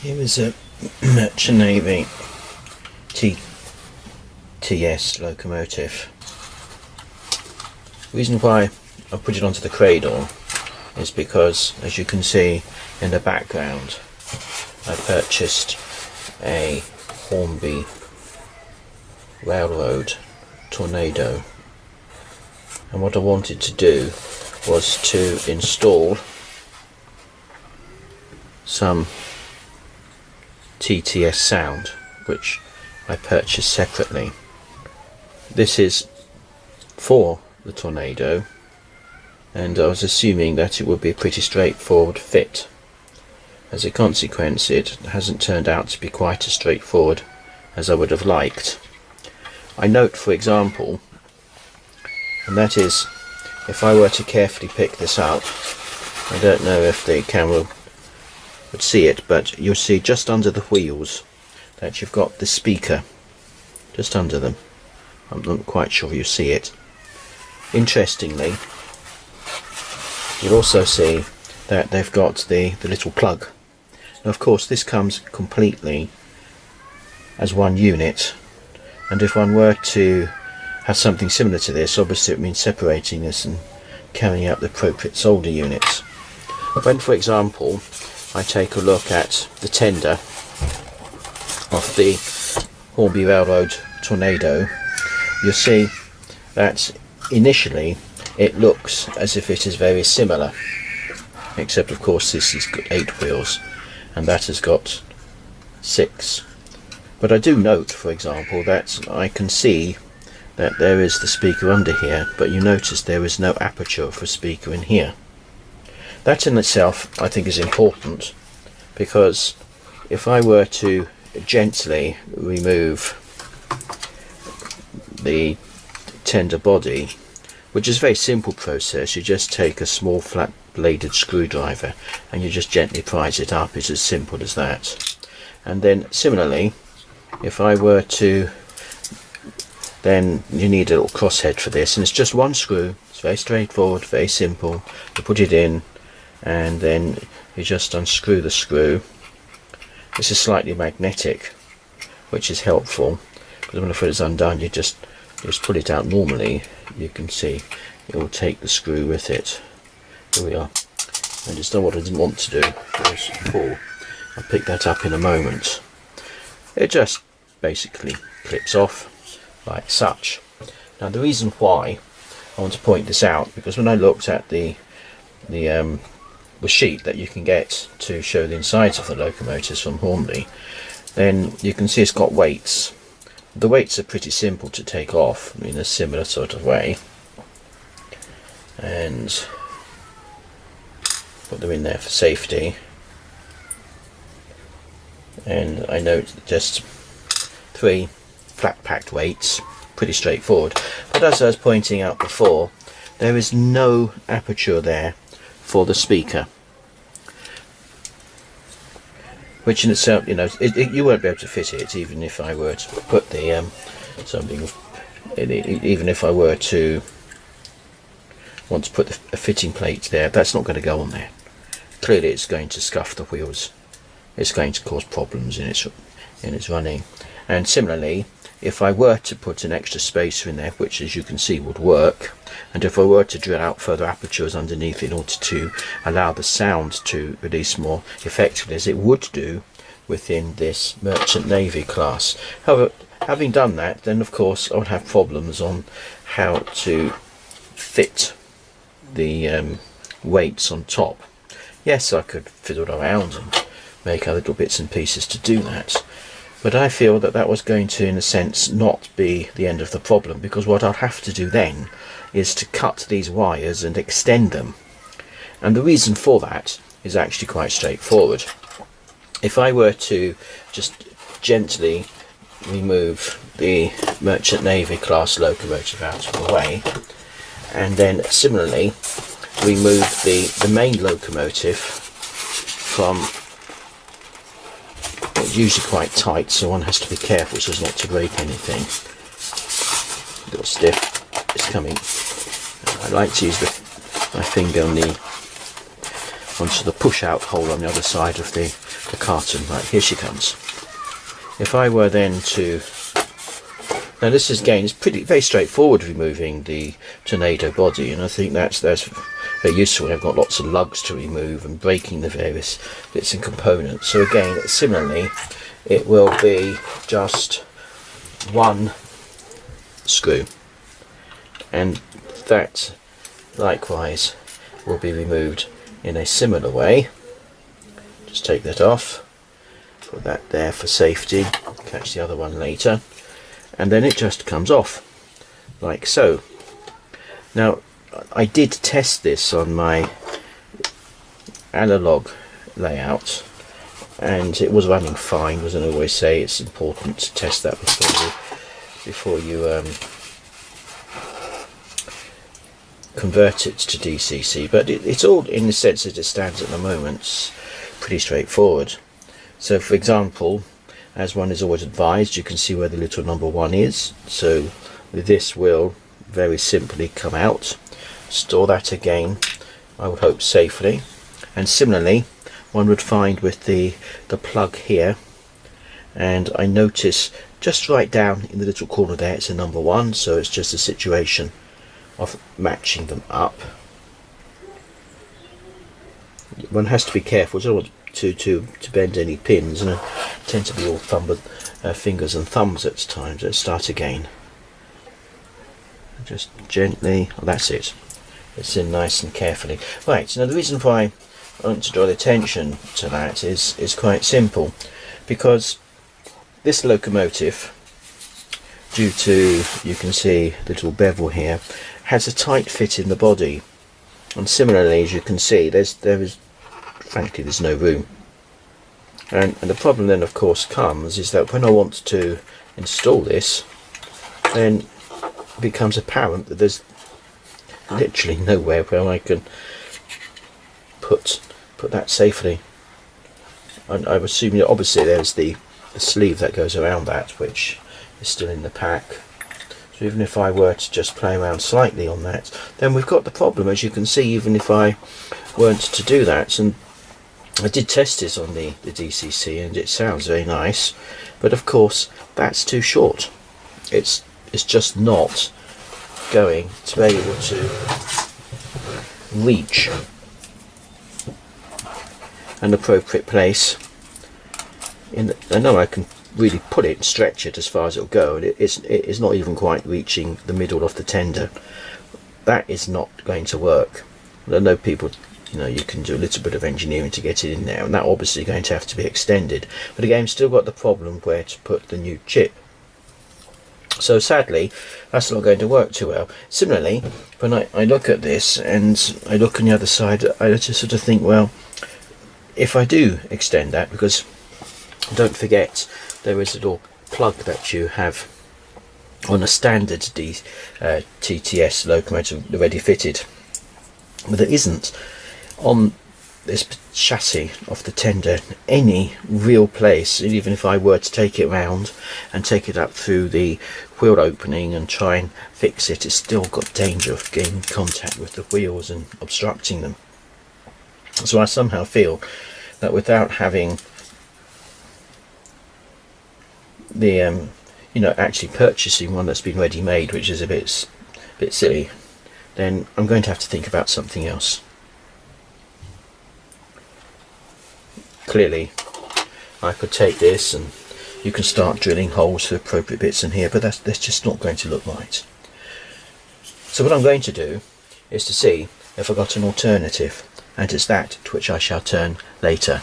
Here is a Merchant Navy TTS locomotive. The reason why I put it onto the cradle is because, as you can see in the background, I purchased a Hornby railroad tornado, and what I wanted to do was to install some TTS sound, which I purchased separately. This is for the tornado, and I was assuming that it would be a pretty straightforward fit. As a consequence, it hasn't turned out to be quite as straightforward as I would have liked. I note, for example, and that is, if I were to carefully pick this up, I don't know if the camera would see it, but you'll see just under the wheels that you've got the speaker just under them. I'm not quite sure you see it. Interestingly, you'll also see that they've got the little plug. Now, of course, this comes completely as one unit, and if one were to have something similar to this, obviously it means separating this and carrying out the appropriate solder units. When, for example, I take a look at the tender of the Hornby Railroad Tornado, you'll see that initially it looks as if it is very similar, except of course this has got 8 wheels and that has got 6. But I do note, for example, that I can see that there is the speaker under here, but you notice there is no aperture for a speaker in here. That in itself I think is important, because if I were to gently remove the tender body, which is a very simple process, you just take a small flat bladed screwdriver and you just gently prise it up. It's as simple as that. And then similarly, if I were to, then you need a little crosshead for this, and it's just one screw. It's very straightforward, very simple. You put it in and then you just unscrew the screw. This is slightly magnetic, which is helpful, because when it's undone, you just pull it out normally. You can see it will take the screw with it. Here we are. And it's done what I didn't want to do. I'll pick that up in a moment. It just basically clips off like such. Now, the reason why I want to point this out, because when I looked at the sheet that you can get to show the insides of the locomotives from Hornby, then you can see it's got weights. The weights are pretty simple to take off in a similar sort of way, and put them in there for safety. And I note just 3 flat packed weights, pretty straightforward. But as I was pointing out before, there is no aperture there for the speaker, which in itself, you know, you won't be able to fit it, even if I were to put the even if I were to want to put a fitting plate there, that's not going to go on there. Clearly it's going to scuff the wheels. It's going to cause problems in its running. And similarly, if I were to put an extra spacer in there, which as you can see would work, and if I were to drill out further apertures underneath in order to allow the sound to release more effectively, as it would do within this Merchant Navy class. However, having done that, then of course I would have problems on how to fit the weights on top. Yes, I could fiddle around and make other little bits and pieces to do that, but I feel that that was going to, in a sense, not be the end of the problem, because what I'll have to do then is to cut these wires and extend them. And the reason for that is actually quite straightforward. If I were to just gently remove the Merchant Navy class locomotive out of the way, and then similarly remove the main locomotive from, it's usually quite tight, so one has to be careful so as not to break anything. A little stiff, it's coming. I like to use my finger on onto the push out hole on the other side of the carton. Right, here she comes. If I were then to, now this is again, it's very straightforward removing the tornado body, and I think that's very useful. I've got lots of lugs to remove and breaking the various bits and components. So again, similarly, it will be just one screw, and that likewise will be removed in a similar way. Just take that off, put that there for safety, catch the other one later, and then it just comes off like so. Now I did test this on my analog layout and it was running fine. As I always say, it's important to test that before you convert it to DCC, but it's all, in the sense that it stands at the moment, pretty straightforward. So for example, as one is always advised, you can see where the little number 1 is, so this will very simply come out, store that again, I would hope safely, and similarly one would find with the plug here, and I notice just right down in the little corner there it's a number 1, so it's just a situation of matching them up. One has to be careful, I don't want to bend any pins, and I tend to be all fingers and thumbs at times. Let's start again. Just gently, oh, that's it. It's in nice and carefully. Right, now the reason why I want to draw the attention to that is quite simple, because this locomotive, due to, you can see little bevel here, has a tight fit in the body, and similarly, as you can see, frankly there's no room, and the problem then of course comes is that when I want to install this, then it becomes apparent that there's literally nowhere where I can put that safely. And I'm assuming obviously there's the sleeve that goes around that, which is still in the pack. So even if I were to just play around slightly on that, then we've got the problem, as you can see, even if I weren't to do that. And I did test this on the DCC and it sounds very nice, but of course that's too short. It's just not going to be able to reach an appropriate place. I know I can really pull it and stretch it as far as it'll go, and it's not even quite reaching the middle of the tender. That is not going to work. I know people, you can do a little bit of engineering to get it in there, and that obviously going to have to be extended, but again still got the problem where to put the new chip. So sadly that's not going to work too well. Similarly, when I look at this and I look on the other side, I just sort of think, well, if I do extend that, because don't forget there is a little plug that you have on a standard TTS locomotive already fitted, but there isn't on this chassis of the tender any real place. Even if I were to take it round and take it up through the wheel opening and try and fix it, it's still got danger of getting in contact with the wheels and obstructing them. So I somehow feel that without having the actually purchasing one that's been ready made, which is a bit silly, then I'm going to have to think about something else. Clearly I could take this and you can start drilling holes for appropriate bits in here, but that's just not going to look right. So what I'm going to do is to see if I've got an alternative, and it's that to which I shall turn later.